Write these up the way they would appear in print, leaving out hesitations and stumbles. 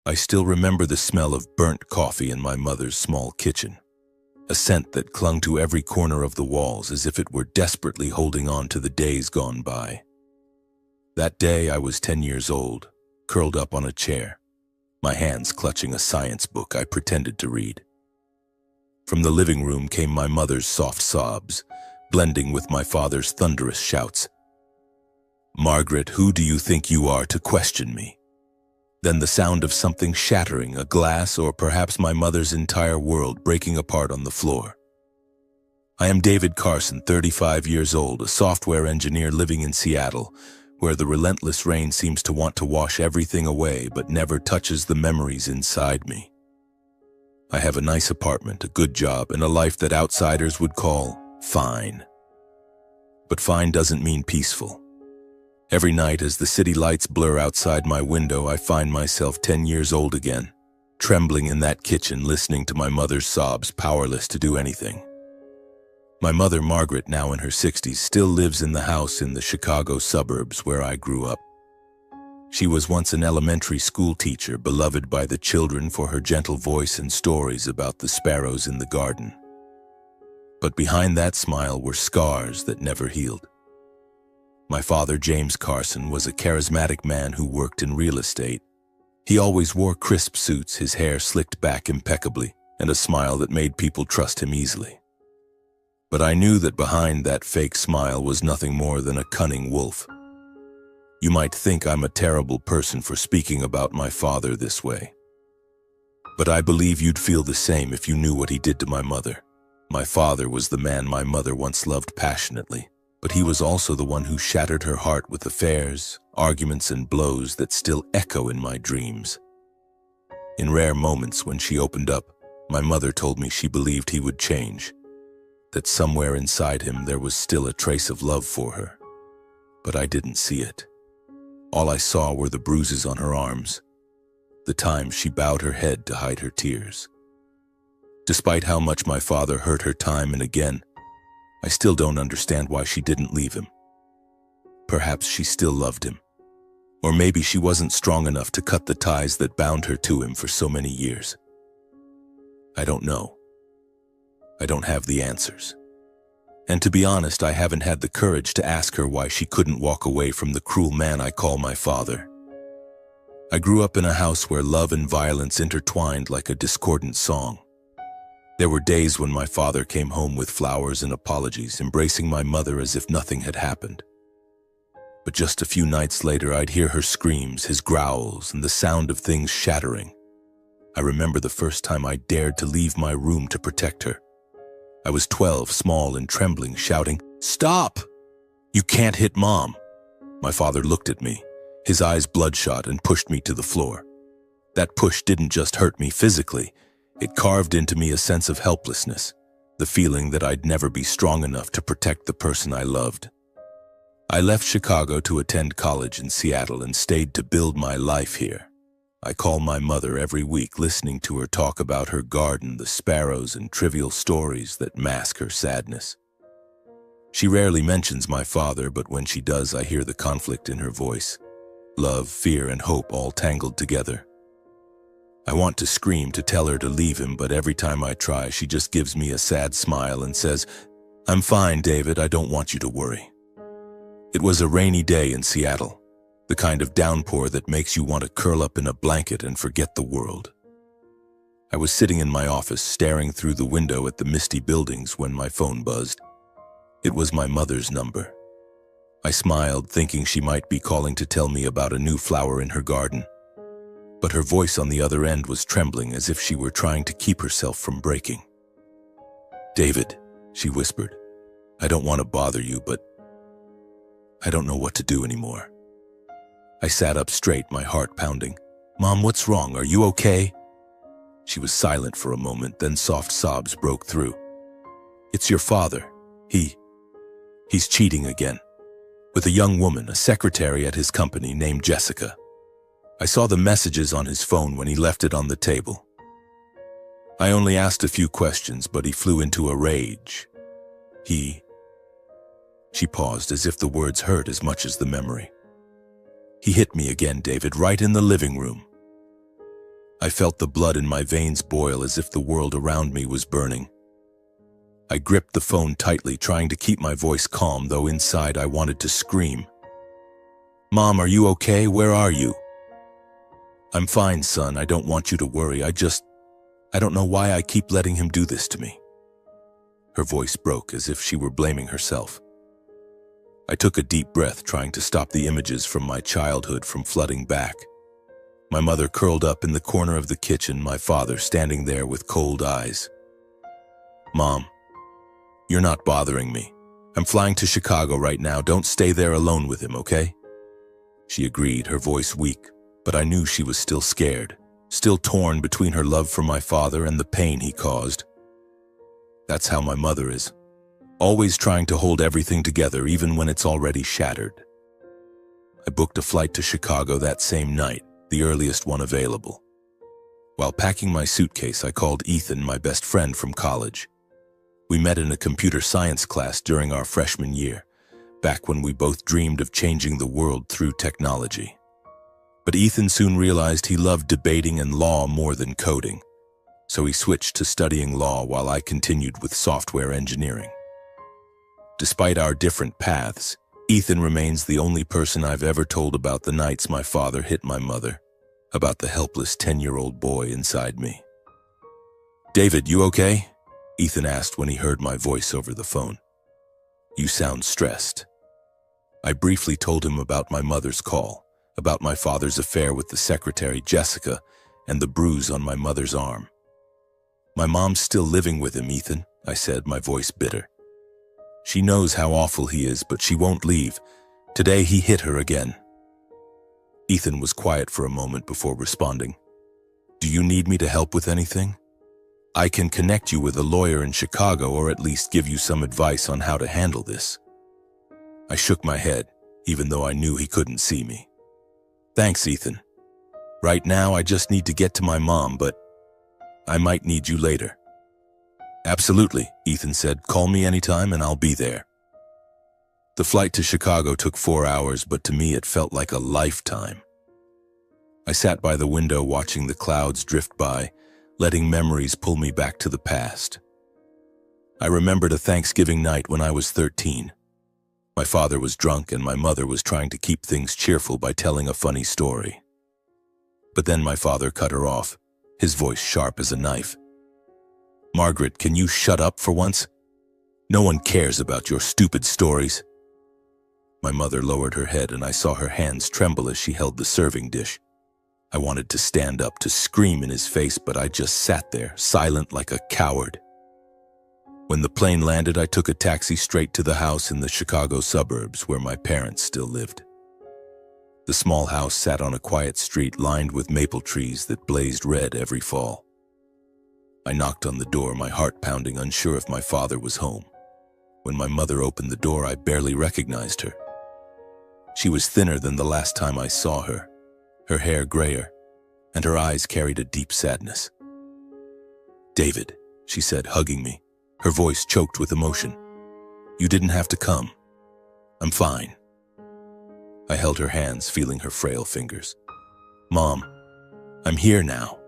I still remember the smell of burnt coffee in my mother's small kitchen, a scent that clung to every corner of the walls as if it were desperately holding on to the days gone by. That day I was 10 years old, curled up on a chair, my hands clutching a science book I pretended to read. From the living room came my mother's soft sobs, blending with my father's thunderous shouts. "Margaret, who do you think you are to question me?" Then the sound of something shattering, a glass or perhaps my mother's entire world breaking apart on the floor. I am David Carson, 35 years old, a software engineer living in Seattle, where the relentless rain seems to want to wash everything away but never touches the memories inside me. I have a nice apartment, a good job, and a life that outsiders would call fine. But fine doesn't mean peaceful. Every night as the city lights blur outside my window, I find myself 10 years old again, trembling in that kitchen, listening to my mother's sobs, powerless to do anything. My mother, Margaret, now in her 60s, still lives in the house in the Chicago suburbs where I grew up. She was once an elementary school teacher, beloved by the children for her gentle voice and stories about the sparrows in the garden. But behind that smile were scars that never healed. My father, James Carson, was a charismatic man who worked in real estate. He always wore crisp suits, his hair slicked back impeccably, and a smile that made people trust him easily. But I knew that behind that fake smile was nothing more than a cunning wolf. You might think I'm a terrible person for speaking about my father this way. But I believe you'd feel the same if you knew what he did to my mother. My father was the man my mother once loved passionately, but he was also the one who shattered her heart with affairs, arguments, and blows that still echo in my dreams. In rare moments when she opened up, my mother told me she believed he would change, that somewhere inside him there was still a trace of love for her. But I didn't see it. All I saw were the bruises on her arms, the times she bowed her head to hide her tears. Despite how much my father hurt her time and again, I still don't understand why she didn't leave him. Perhaps she still loved him. Or maybe she wasn't strong enough to cut the ties that bound her to him for so many years. I don't know. I don't have the answers. And to be honest, I haven't had the courage to ask her why she couldn't walk away from the cruel man I call my father. I grew up in a house where love and violence intertwined like a discordant song. There were days when my father came home with flowers and apologies, embracing my mother as if nothing had happened. But just a few nights later, I'd hear her screams, his growls, and the sound of things shattering. I remember the first time I dared to leave my room to protect her. I was 12, small and trembling, shouting, "Stop! You can't hit Mom!" My father looked at me, his eyes bloodshot, and pushed me to the floor. That push didn't just hurt me physically. It carved into me a sense of helplessness, the feeling that I'd never be strong enough to protect the person I loved. I left Chicago to attend college in Seattle and stayed to build my life here. I call my mother every week, listening to her talk about her garden, the sparrows, and trivial stories that mask her sadness. She rarely mentions my father, but when she does, I hear the conflict in her voice. Love, fear, and hope all tangled together. I want to scream to tell her to leave him, but every time I try, she just gives me a sad smile and says, "I'm fine, David, I don't want you to worry." It was a rainy day in Seattle, the kind of downpour that makes you want to curl up in a blanket and forget the world. I was sitting in my office, staring through the window at the misty buildings when my phone buzzed. It was my mother's number. I smiled, thinking she might be calling to tell me about a new flower in her garden. But her voice on the other end was trembling, as if she were trying to keep herself from breaking. "David," she whispered, "I don't want to bother you, but I don't know what to do anymore." I sat up straight, my heart pounding. "Mom, what's wrong? Are you okay?" She was silent for a moment, then soft sobs broke through. "It's your father. He's cheating again. With a young woman, a secretary at his company named Jessica. I saw the messages on his phone when he left it on the table. I only asked a few questions, but he flew into a rage. She paused, as if the words hurt as much as the memory. "He hit me again, David, right in the living room." I felt the blood in my veins boil as if the world around me was burning. I gripped the phone tightly, trying to keep my voice calm, though inside I wanted to scream. "Mom, are you okay? Where are you?" "I'm fine, son. I don't want you to worry. I don't know why I keep letting him do this to me." Her voice broke as if she were blaming herself. I took a deep breath, trying to stop the images from my childhood from flooding back. My mother curled up in the corner of the kitchen, my father standing there with cold eyes. "Mom, you're not bothering me. I'm flying to Chicago right now. Don't stay there alone with him, okay?" She agreed, her voice weak, but I knew she was still scared, still torn between her love for my father and the pain he caused. That's how my mother is, always trying to hold everything together even when it's already shattered. I booked a flight to Chicago that same night, the earliest one available. While packing my suitcase, I called Ethan, my best friend from college. We met in a computer science class during our freshman year, back when we both dreamed of changing the world through technology. But Ethan soon realized he loved debating and law more than coding, so he switched to studying law while I continued with software engineering. Despite our different paths, Ethan remains the only person I've ever told about the nights my father hit my mother, about the helpless 10-year-old boy inside me. "David, you okay?" Ethan asked when he heard my voice over the phone. "You sound stressed." I briefly told him about my mother's call, about my father's affair with the secretary, Jessica, and the bruise on my mother's arm. "My mom's still living with him, Ethan," I said, my voice bitter. "She knows how awful he is, but she won't leave. Today he hit her again." Ethan was quiet for a moment before responding. "Do you need me to help with anything? I can connect you with a lawyer in Chicago, or at least give you some advice on how to handle this." I shook my head, even though I knew he couldn't see me. "Thanks, Ethan. Right now I just need to get to my mom, but I might need you later." "Absolutely," Ethan said. "Call me anytime and I'll be there." The flight to Chicago took 4 hours, but to me it felt like a lifetime. I sat by the window watching the clouds drift by, letting memories pull me back to the past. I remembered a Thanksgiving night when I was 13. My father was drunk and my mother was trying to keep things cheerful by telling a funny story. But then my father cut her off, his voice sharp as a knife. "Margaret, can you shut up for once? No one cares about your stupid stories." My mother lowered her head and I saw her hands tremble as she held the serving dish. I wanted to stand up to scream in his face, but I just sat there, silent like a coward. When the plane landed, I took a taxi straight to the house in the Chicago suburbs where my parents still lived. The small house sat on a quiet street lined with maple trees that blazed red every fall. I knocked on the door, my heart pounding, unsure if my father was home. When my mother opened the door, I barely recognized her. She was thinner than the last time I saw her, her hair grayer, and her eyes carried a deep sadness. "David," she said, hugging me, her voice choked with emotion. "You didn't have to come. I'm fine." I held her hands, feeling her frail fingers. "Mom, I'm here now.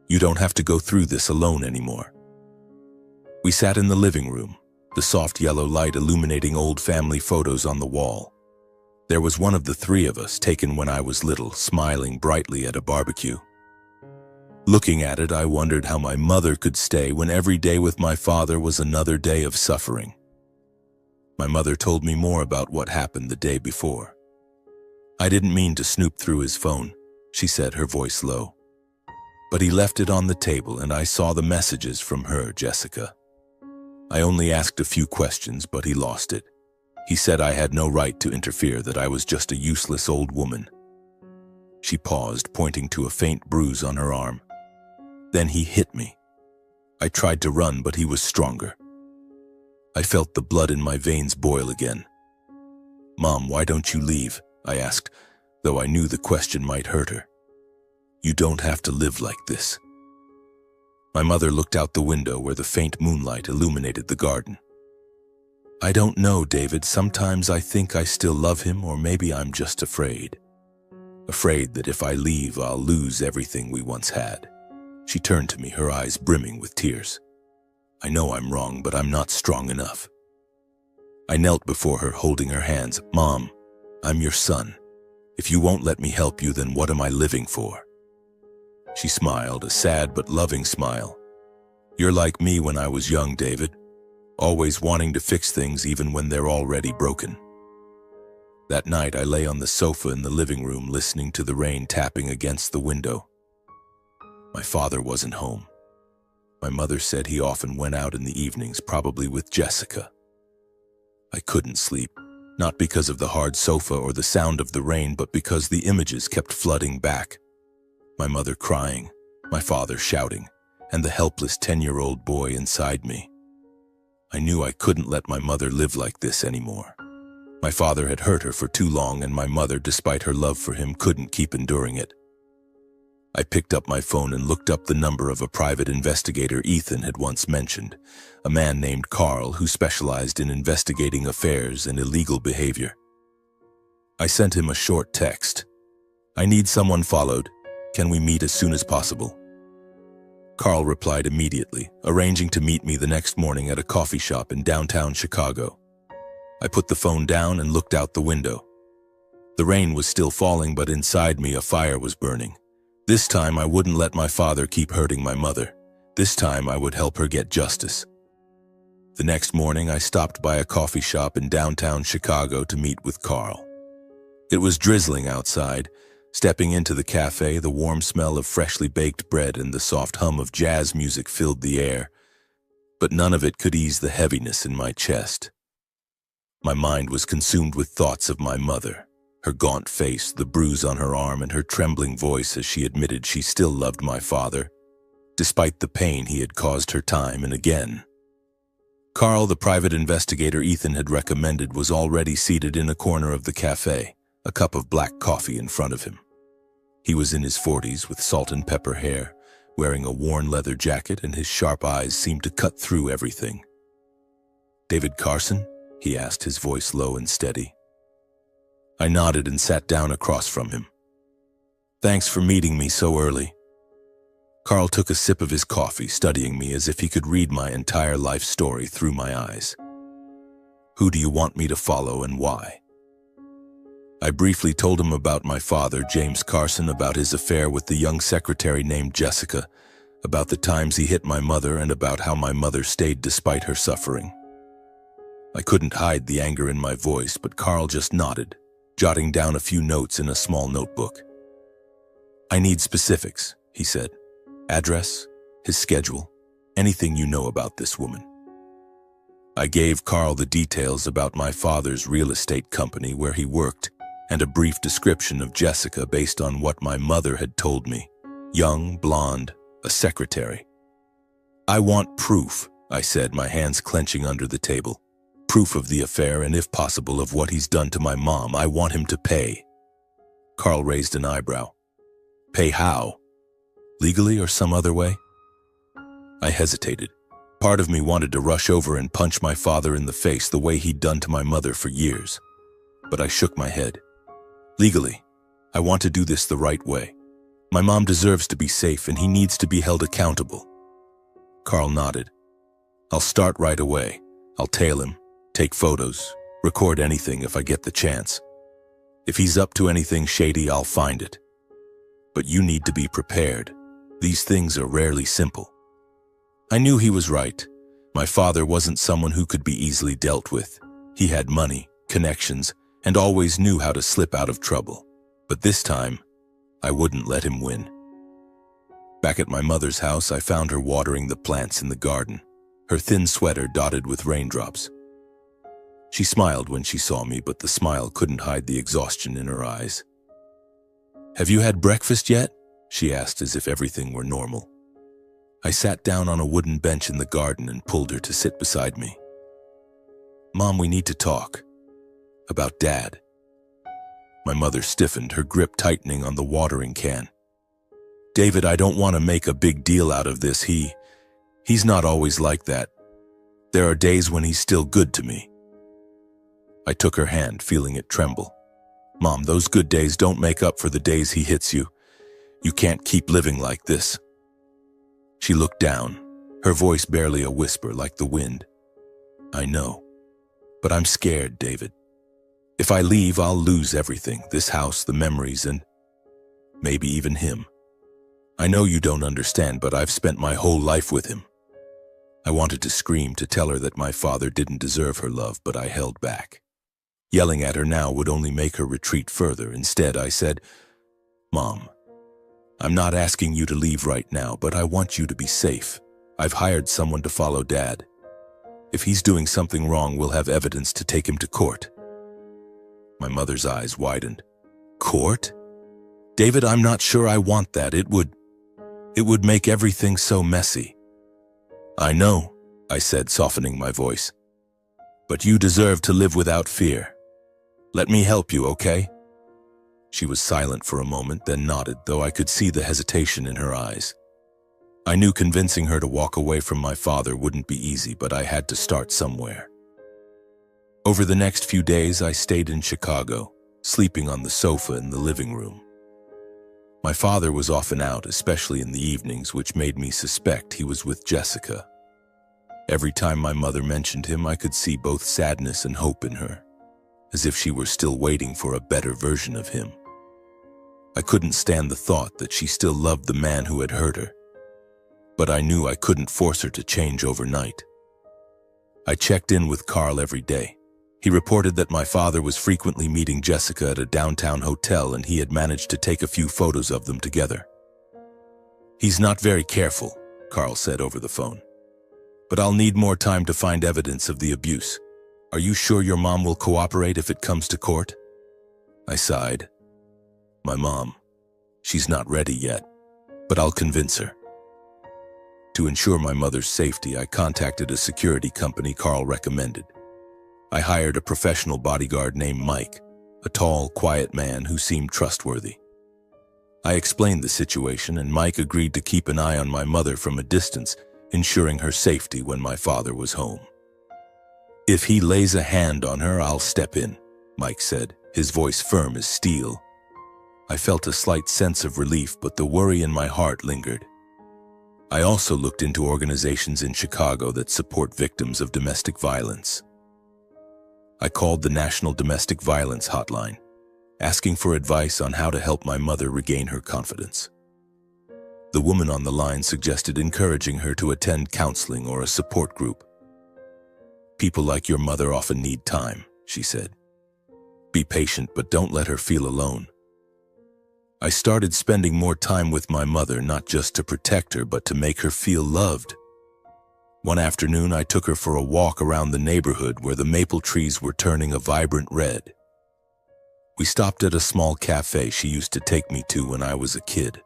You don't have to go through this alone anymore." We sat in the living room, the soft yellow light illuminating old family photos on the wall. There was one of the three of us, taken when I was little, smiling brightly at a barbecue. Looking at it, I wondered how my mother could stay when every day with my father was another day of suffering. My mother told me more about what happened the day before. "I didn't mean to snoop through his phone," she said, her voice low. "But he left it on the table and I saw the messages from her, Jessica. I only asked a few questions, but he lost it. He said I had no right to interfere, that I was just a useless old woman." She paused, pointing to a faint bruise on her arm. "Then he hit me. I tried to run, but he was stronger." I felt the blood in my veins boil again. "Mom, why don't you leave?" I asked, though I knew the question might hurt her. "You don't have to live like this." My mother looked out the window where the faint moonlight illuminated the garden. "I don't know, David. Sometimes I think I still love him, or maybe I'm just afraid." afraid that if I leave, I'll lose everything we once had. She turned to me, her eyes brimming with tears. I know I'm wrong, but I'm not strong enough. I knelt before her, holding her hands. Mom, I'm your son. If you won't let me help you, then what am I living for? She smiled, a sad but loving smile. You're like me when I was young, David, always wanting to fix things even when they're already broken. That night, I lay on the sofa in the living room, listening to the rain tapping against the window. My father wasn't home. My mother said he often went out in the evenings, probably with Jessica. I couldn't sleep, not because of the hard sofa or the sound of the rain, but because the images kept flooding back. My mother crying, my father shouting, and the helpless 10-year-old boy inside me. I knew I couldn't let my mother live like this anymore. My father had hurt her for too long, and my mother, despite her love for him, couldn't keep enduring it. I picked up my phone and looked up the number of a private investigator Ethan had once mentioned, a man named Carl who specialized in investigating affairs and illegal behavior. I sent him a short text. I need someone followed. Can we meet as soon as possible? Carl replied immediately, arranging to meet me the next morning at a coffee shop in downtown Chicago. I put the phone down and looked out the window. The rain was still falling, but inside me a fire was burning. This time I wouldn't let my father keep hurting my mother. This time I would help her get justice. The next morning I stopped by a coffee shop in downtown Chicago to meet with Carl. It was drizzling outside. Stepping into the cafe, the warm smell of freshly baked bread and the soft hum of jazz music filled the air, but none of it could ease the heaviness in my chest. My mind was consumed with thoughts of my mother, her gaunt face, the bruise on her arm, and her trembling voice as she admitted she still loved my father, despite the pain he had caused her time and again. Carl, the private investigator Ethan had recommended, was already seated in a corner of the cafe, a cup of black coffee in front of him. He was in his 40s with salt and pepper hair, wearing a worn leather jacket, and his sharp eyes seemed to cut through everything. "David Carson?" he asked, his voice low and steady. I nodded and sat down across from him. "Thanks for meeting me so early." Carl took a sip of his coffee, studying me as if he could read my entire life story through my eyes. "Who do you want me to follow and why?" I briefly told him about my father, James Carson, about his affair with the young secretary named Jessica, about the times he hit my mother, and about how my mother stayed despite her suffering. I couldn't hide the anger in my voice, but Carl just nodded, jotting down a few notes in a small notebook. "I need specifics," he said. "Address, his schedule, anything you know about this woman." I gave Carl the details about my father's real estate company where he worked, and a brief description of Jessica based on what my mother had told me. Young, blonde, a secretary. "I want proof," I said, my hands clenching under the table. "Proof of the affair, and if possible, of what he's done to my mom. I want him to pay." Carl raised an eyebrow. "Pay how? Legally or some other way?" I hesitated. Part of me wanted to rush over and punch my father in the face the way he'd done to my mother for years. But I shook my head. "Legally, I want to do this the right way. My mom deserves to be safe, and he needs to be held accountable." Carl nodded. "I'll start right away. I'll tail him, take photos, record anything if I get the chance. If he's up to anything shady, I'll find it. But you need to be prepared. These things are rarely simple." I knew he was right. My father wasn't someone who could be easily dealt with. He had money, connections, and always knew how to slip out of trouble. But this time, I wouldn't let him win. Back at my mother's house, I found her watering the plants in the garden, her thin sweater dotted with raindrops. She smiled when she saw me, but the smile couldn't hide the exhaustion in her eyes. "Have you had breakfast yet?" she asked, as if everything were normal. I sat down on a wooden bench in the garden and pulled her to sit beside me. "Mom, we need to talk. About Dad." My mother stiffened, her grip tightening on the watering can. "David, I don't want to make a big deal out of this. He's not always like that. There are days when he's still good to me." I took her hand, feeling it tremble. Mom, those good days don't make up for the days he hits you. You can't keep living like this. She looked down, her voice barely a whisper like the wind. I know, but I'm scared, David. If I leave, I'll lose everything, this house, the memories, and maybe even him. I know you don't understand, but I've spent my whole life with him. I wanted to scream to tell her that my father didn't deserve her love, but I held back. Yelling at her now would only make her retreat further. Instead, I said, Mom, I'm not asking you to leave right now, but I want you to be safe. I've hired someone to follow Dad. If he's doing something wrong, we'll have evidence to take him to court. My mother's eyes widened. Court? David, I'm not sure I want that. It would make everything so messy. I know, I said, softening my voice. But you deserve to live without fear. Let me help you, okay? She was silent for a moment, then nodded, though I could see the hesitation in her eyes. I knew convincing her to walk away from my father wouldn't be easy, but I had to start somewhere. Over the next few days, I stayed in Chicago, sleeping on the sofa in the living room. My father was often out, especially in the evenings, which made me suspect he was with Jessica. Every time my mother mentioned him, I could see both sadness and hope in her, as if she were still waiting for a better version of him. I couldn't stand the thought that she still loved the man who had hurt her, but I knew I couldn't force her to change overnight. I checked in with Carl every day. He reported that my father was frequently meeting Jessica at a downtown hotel, and he had managed to take a few photos of them together. He's not very careful, Carl said over the phone. But I'll need more time to find evidence of the abuse. Are you sure your mom will cooperate if it comes to court? I sighed. My mom, she's not ready yet, but I'll convince her. To ensure my mother's safety, I contacted a security company Carl recommended. I hired a professional bodyguard named Mike, a tall, quiet man who seemed trustworthy. I explained the situation, and Mike agreed to keep an eye on my mother from a distance, ensuring her safety when my father was home. If he lays a hand on her, I'll step in, Mike said, his voice firm as steel. I felt a slight sense of relief, but the worry in my heart lingered. I also looked into organizations in Chicago that support victims of domestic violence. I called the National Domestic Violence Hotline, asking for advice on how to help my mother regain her confidence. The woman on the line suggested encouraging her to attend counseling or a support group. People like your mother often need time, she said. Be patient, but don't let her feel alone. I started spending more time with my mother, not just to protect her, but to make her feel loved. One afternoon, I took her for a walk around the neighborhood where the maple trees were turning a vibrant red. We stopped at a small cafe she used to take me to when I was a kid.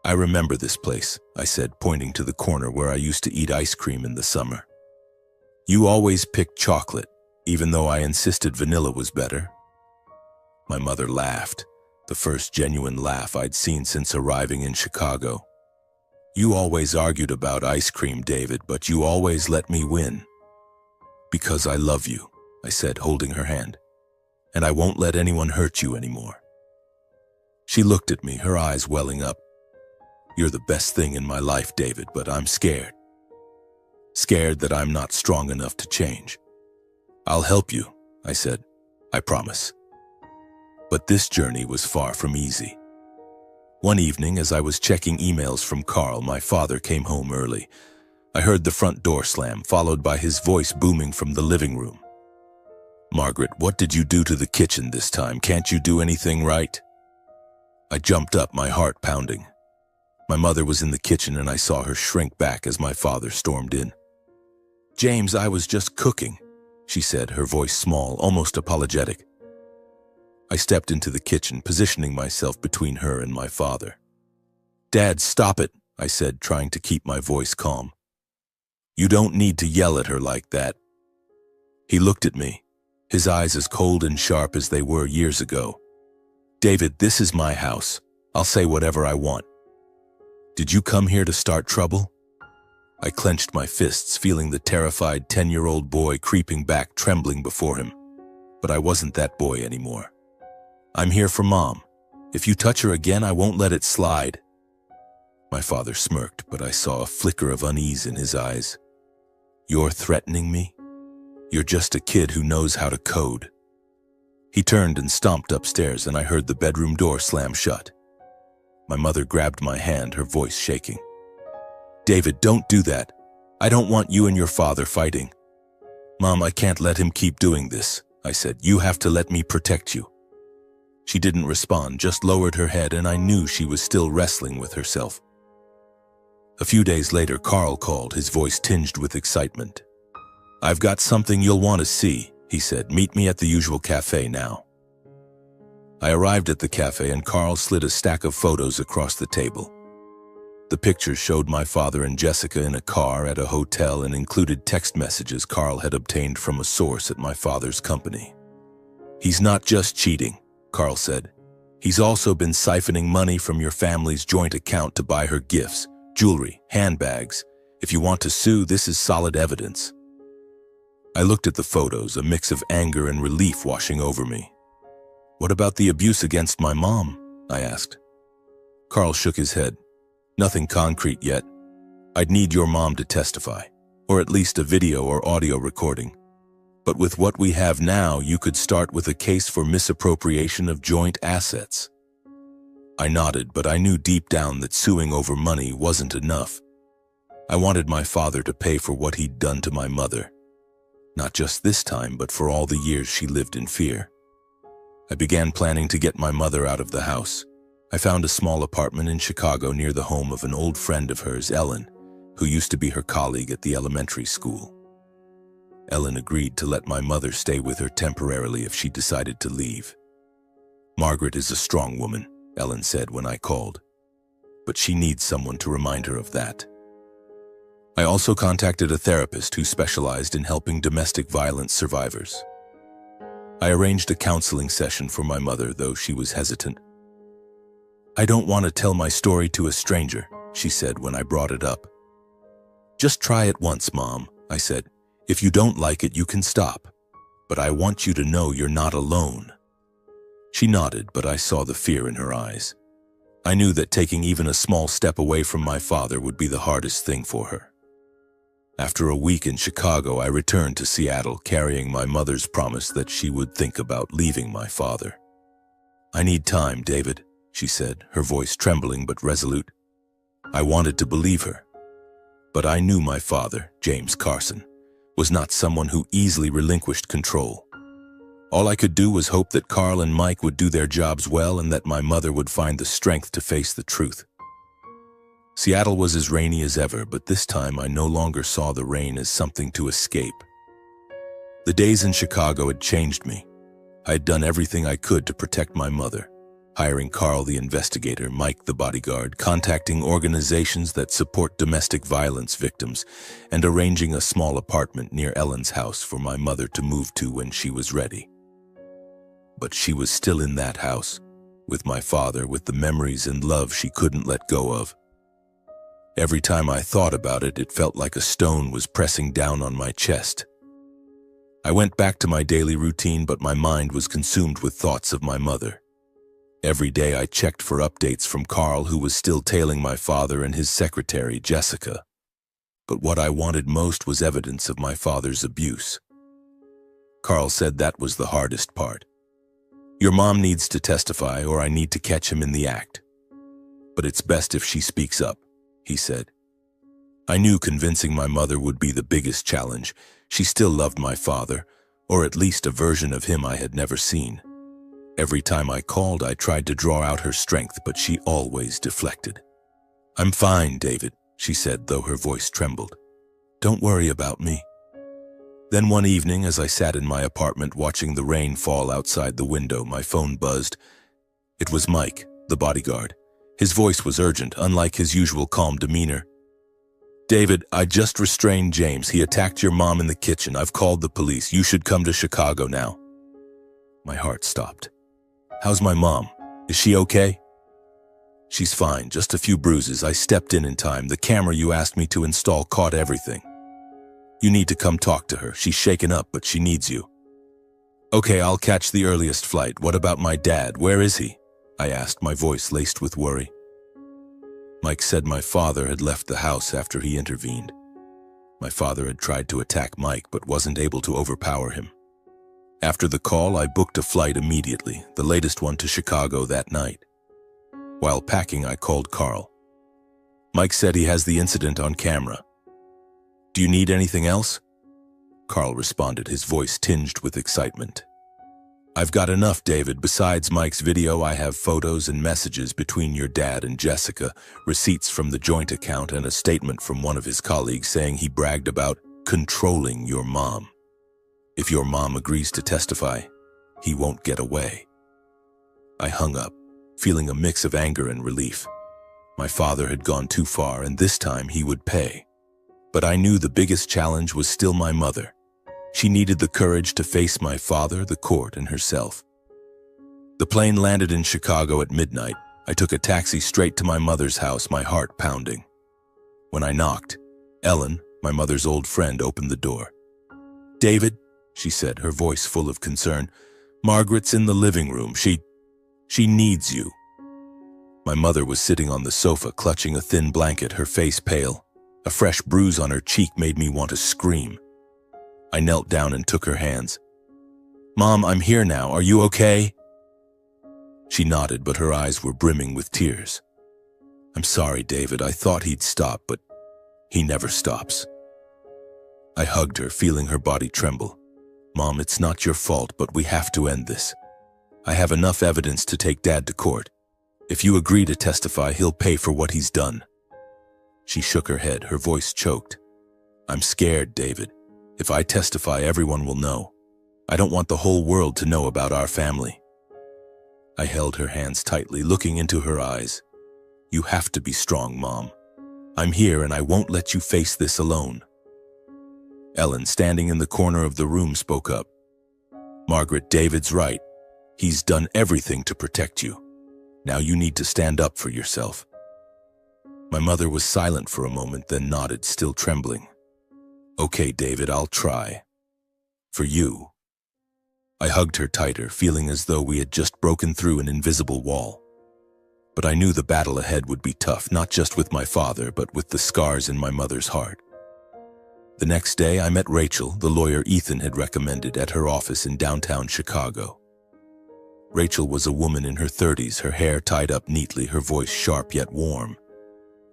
I remember this place, I said, pointing to the corner where I used to eat ice cream in the summer. You always picked chocolate, even though I insisted vanilla was better. My mother laughed, the first genuine laugh I'd seen since arriving in Chicago. You always argued about ice cream, David, but you always let me win. Because I love you, I said, holding her hand. And I won't let anyone hurt you anymore. She looked at me, her eyes welling up. You're the best thing in my life, David, but I'm scared. Scared that I'm not strong enough to change. I'll help you, I said. I promise. But this journey was far from easy. One evening, as I was checking emails from Carl, my father came home early. I heard the front door slam, followed by his voice booming from the living room. Margaret, what did you do to the kitchen this time? Can't you do anything right? I jumped up, my heart pounding. My mother was in the kitchen, and I saw her shrink back as my father stormed in. James, I was just cooking, she said, her voice small, almost apologetic. I stepped into the kitchen, positioning myself between her and my father. Dad, stop it, I said, trying to keep my voice calm. You don't need to yell at her like that. He looked at me, his eyes as cold and sharp as they were years ago. David, this is my house. I'll say whatever I want. Did you come here to start trouble? I clenched my fists, feeling the terrified 10-year-old boy creeping back, trembling before him. But I wasn't that boy anymore. I'm here for Mom. If you touch her again, I won't let it slide." My father smirked, but I saw a flicker of unease in his eyes. "You're threatening me? You're just a kid who knows how to code." He turned and stomped upstairs, and I heard the bedroom door slam shut. My mother grabbed my hand, her voice shaking. "David, don't do that. I don't want you and your father fighting." "Mom, I can't let him keep doing this," I said. "You have to let me protect you." She didn't respond, just lowered her head, and I knew she was still wrestling with herself. A few days later, Carl called, his voice tinged with excitement. "I've got something you'll want to see," he said. "Meet me at the usual cafe now." I arrived at the cafe, and Carl slid a stack of photos across the table. The pictures showed my father and Jessica in a car at a hotel and included text messages Carl had obtained from a source at my father's company. "He's not just cheating," Carl said. "He's also been siphoning money from your family's joint account to buy her gifts, jewelry, handbags. If you want to sue, this is solid evidence." I looked at the photos, a mix of anger and relief washing over me. "What about the abuse against my mom?" I asked. Carl shook his head. "Nothing concrete yet. I'd need your mom to testify, or at least a video or audio recording. But with what we have now, you could start with a case for misappropriation of joint assets." I nodded, but I knew deep down that suing over money wasn't enough. I wanted my father to pay for what he'd done to my mother. Not just this time, but for all the years she lived in fear. I began planning to get my mother out of the house. I found a small apartment in Chicago near the home of an old friend of hers, Ellen, who used to be her colleague at the elementary school. Ellen agreed to let my mother stay with her temporarily if she decided to leave. "Margaret is a strong woman," Ellen said when I called, "but she needs someone to remind her of that." I also contacted a therapist who specialized in helping domestic violence survivors. I arranged a counseling session for my mother, though she was hesitant. "I don't want to tell my story to a stranger," she said when I brought it up. "Just try it once, Mom," I said. "If you don't like it, you can stop. But I want you to know you're not alone." She nodded, but I saw the fear in her eyes. I knew that taking even a small step away from my father would be the hardest thing for her. After a week in Chicago, I returned to Seattle, carrying my mother's promise that she would think about leaving my father. "I need time, David," she said, her voice trembling but resolute. I wanted to believe her. But I knew my father, James Carson, was not someone who easily relinquished control. All I could do was hope that Carl and Mike would do their jobs well and that my mother would find the strength to face the truth. Seattle was as rainy as ever, but this time I no longer saw the rain as something to escape. The days in Chicago had changed me. I had done everything I could to protect my mother, hiring Carl the investigator, Mike the bodyguard, contacting organizations that support domestic violence victims, and arranging a small apartment near Ellen's house for my mother to move to when she was ready. But she was still in that house, with my father, with the memories and love she couldn't let go of. Every time I thought about it, it felt like a stone was pressing down on my chest. I went back to my daily routine, but my mind was consumed with thoughts of my mother. Every day I checked for updates from Carl, who was still tailing my father, and his secretary, Jessica. But what I wanted most was evidence of my father's abuse. Carl said that was the hardest part. "Your mom needs to testify, or I need to catch him in the act. But it's best if she speaks up," he said. I knew convincing my mother would be the biggest challenge. She still loved my father, or at least a version of him I had never seen. Every time I called, I tried to draw out her strength, but she always deflected. "I'm fine, David," she said, though her voice trembled. "Don't worry about me." Then one evening, as I sat in my apartment watching the rain fall outside the window, my phone buzzed. It was Mike, the bodyguard. His voice was urgent, unlike his usual calm demeanor. "David, I just restrained James. He attacked your mom in the kitchen. I've called the police. You should come to Chicago now." My heart stopped. "How's my mom? Is she okay?" "She's fine, just a few bruises. I stepped in time. The camera you asked me to install caught everything. You need to come talk to her. She's shaken up, but she needs you." Okay, I'll catch the earliest flight. What about my dad? Where is he? I asked, my voice laced with worry. Mike said my father had left the house after he intervened. My father had tried to attack Mike but wasn't able to overpower him. After the call, I booked a flight immediately, the latest one to Chicago that night. While packing, I called Carl. Mike said he has the incident on camera. Do you need anything else? Carl responded, his voice tinged with excitement. I've got enough, David. Besides Mike's video, I have photos and messages between your dad and Jessica, receipts from the joint account, and a statement from one of his colleagues saying he bragged about controlling your mom. If your mom agrees to testify, he won't get away. I hung up, feeling a mix of anger and relief. My father had gone too far, and this time he would pay. But I knew the biggest challenge was still my mother. She needed the courage to face my father, the court, and herself. The plane landed in Chicago at midnight. I took a taxi straight to my mother's house, my heart pounding. When I knocked, Ellen, my mother's old friend, opened the door. David, she said, her voice full of concern, Margaret's in the living room. She needs you. My mother was sitting on the sofa, clutching a thin blanket, her face pale. A fresh bruise on her cheek made me want to scream. I knelt down and took her hands. Mom, I'm here now. Are you okay? She nodded, but her eyes were brimming with tears. I'm sorry, David. I thought he'd stop, but he never stops. I hugged her, feeling her body tremble. Mom, it's not your fault, but we have to end this. I have enough evidence to take Dad to court. If you agree to testify, he'll pay for what he's done. She shook her head, her voice choked. I'm scared, David. If I testify, everyone will know. I don't want the whole world to know about our family. I held her hands tightly, looking into her eyes. You have to be strong, Mom. I'm here and I won't let you face this alone. Ellen, standing in the corner of the room, spoke up. Margaret, David's right. He's done everything to protect you. Now you need to stand up for yourself. My mother was silent for a moment, then nodded, still trembling. Okay, David, I'll try. For you. I hugged her tighter, feeling as though we had just broken through an invisible wall. But I knew the battle ahead would be tough, not just with my father, but with the scars in my mother's heart. The next day, I met Rachel, the lawyer Ethan had recommended, at her office in downtown Chicago. Rachel was a woman in her 30s, her hair tied up neatly, her voice sharp yet warm.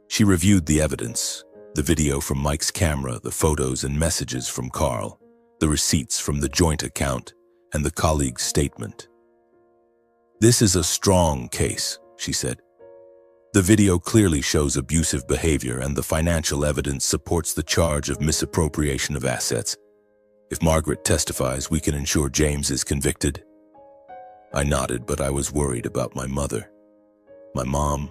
She reviewed the evidence, the video from Mike's camera, the photos and messages from Carl, the receipts from the joint account, and the colleague's statement. This is a strong case, she said. The video clearly shows abusive behavior, and the financial evidence supports the charge of misappropriation of assets. If Margaret testifies, we can ensure James is convicted. I nodded, but I was worried about my mother. My mom.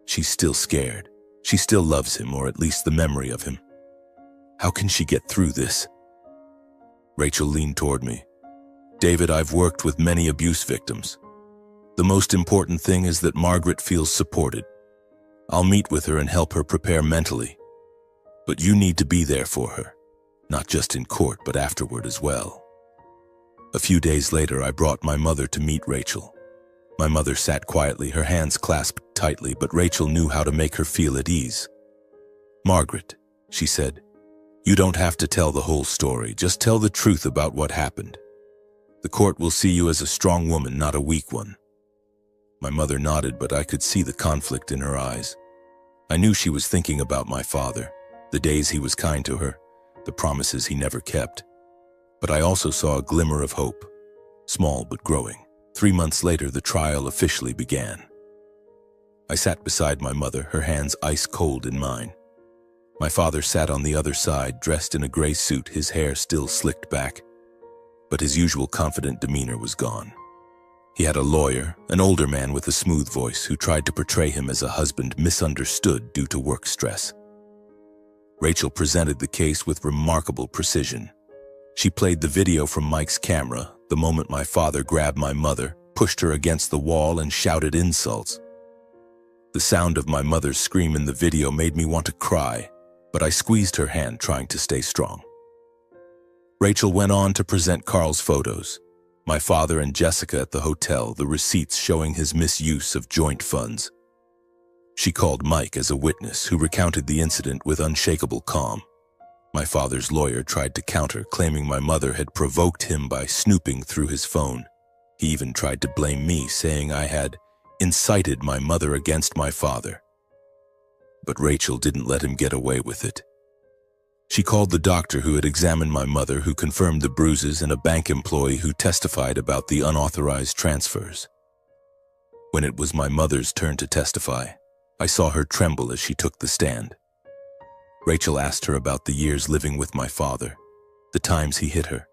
She's still scared. She still loves him, or at least the memory of him. How can she get through this? Rachel leaned toward me. David, I've worked with many abuse victims. The most important thing is that Margaret feels supported. I'll meet with her and help her prepare mentally. But you need to be there for her, not just in court, but afterward as well. A few days later, I brought my mother to meet Rachel. My mother sat quietly, her hands clasped tightly, but Rachel knew how to make her feel at ease. Margaret, she said, you don't have to tell the whole story. Just tell the truth about what happened. The court will see you as a strong woman, not a weak one. My mother nodded, but I could see the conflict in her eyes. I knew she was thinking about my father, the days he was kind to her, the promises he never kept. But I also saw a glimmer of hope, small but growing. 3 months later, the trial officially began. I sat beside my mother, her hands ice cold in mine. My father sat on the other side, dressed in a gray suit, his hair still slicked back. But his usual confident demeanor was gone. He had a lawyer, an older man with a smooth voice, who tried to portray him as a husband misunderstood due to work stress. Rachel presented the case with remarkable precision. She played the video from Mike's camera, the moment my father grabbed my mother, pushed her against the wall, and shouted insults. The sound of my mother's scream in the video made me want to cry, but I squeezed her hand, trying to stay strong. Rachel went on to present Carl's photos, my father and Jessica at the hotel, the receipts showing his misuse of joint funds. She called Mike as a witness who recounted the incident with unshakable calm. My father's lawyer tried to counter, claiming my mother had provoked him by snooping through his phone. He even tried to blame me, saying I had incited my mother against my father. But Rachel didn't let him get away with it. She called the doctor who had examined my mother, who confirmed the bruises, and a bank employee who testified about the unauthorized transfers. When it was my mother's turn to testify, I saw her tremble as she took the stand. Rachel asked her about the years living with my father, the times he hit her,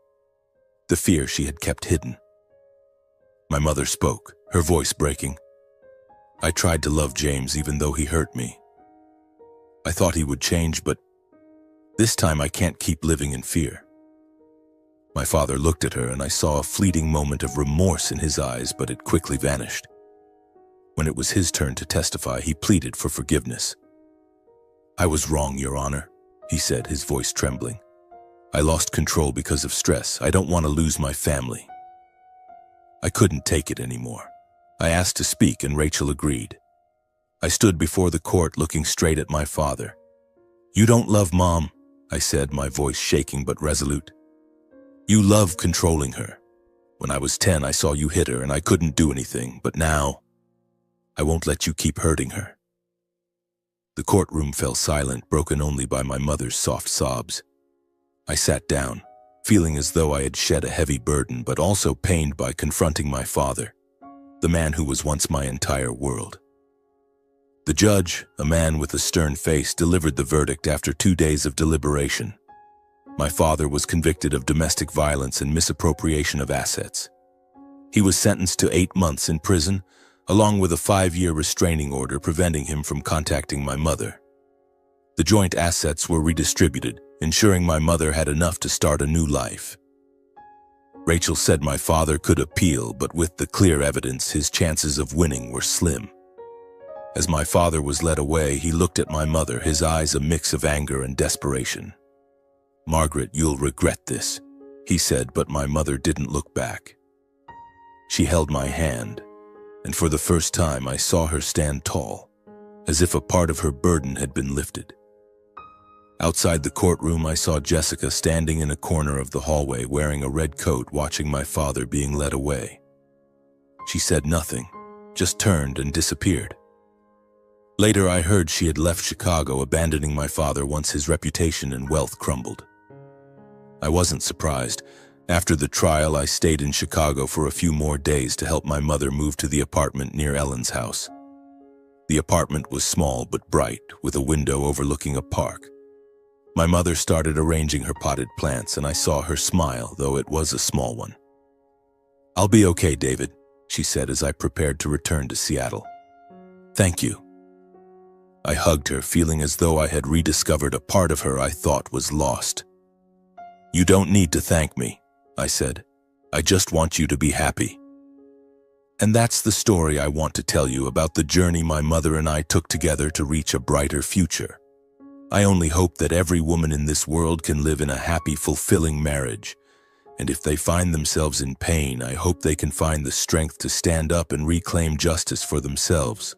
the fear she had kept hidden. My mother spoke, her voice breaking. I tried to love James even though he hurt me. I thought he would change, but this time I can't keep living in fear. My father looked at her, and I saw a fleeting moment of remorse in his eyes, but it quickly vanished. When it was his turn to testify, he pleaded for forgiveness. "I was wrong, Your Honor," he said, his voice trembling. "I lost control because of stress. I don't want to lose my family." I couldn't take it anymore. I asked to speak, and Rachel agreed. I stood before the court looking straight at my father. "You don't love Mom," I said, my voice shaking but resolute. "You love controlling her. When I was 10, I saw you hit her and I couldn't do anything, but now I won't let you keep hurting her." The courtroom fell silent, broken only by my mother's soft sobs. I sat down, feeling as though I had shed a heavy burden, but also pained by confronting my father, the man who was once my entire world. The judge, a man with a stern face, delivered the verdict after 2 days of deliberation. My father was convicted of domestic violence and misappropriation of assets. He was sentenced to 8 months in prison, along with a 5-year restraining order preventing him from contacting my mother. The joint assets were redistributed, ensuring my mother had enough to start a new life. Rachel said my father could appeal, but with the clear evidence, his chances of winning were slim. As my father was led away, he looked at my mother, his eyes a mix of anger and desperation. "Margaret, you'll regret this," he said, but my mother didn't look back. She held my hand, and for the first time I saw her stand tall, as if a part of her burden had been lifted. Outside the courtroom, I saw Jessica standing in a corner of the hallway wearing a red coat, watching my father being led away. She said nothing, just turned and disappeared. Later, I heard she had left Chicago, abandoning my father once his reputation and wealth crumbled. I wasn't surprised. After the trial, I stayed in Chicago for a few more days to help my mother move to the apartment near Ellen's house. The apartment was small but bright, with a window overlooking a park. My mother started arranging her potted plants, and I saw her smile, though it was a small one. "I'll be okay, David," she said as I prepared to return to Seattle. "Thank you." I hugged her, feeling as though I had rediscovered a part of her I thought was lost. "You don't need to thank me," I said. "I just want you to be happy." And that's the story I want to tell you about the journey my mother and I took together to reach a brighter future. I only hope that every woman in this world can live in a happy, fulfilling marriage. And if they find themselves in pain, I hope they can find the strength to stand up and reclaim justice for themselves.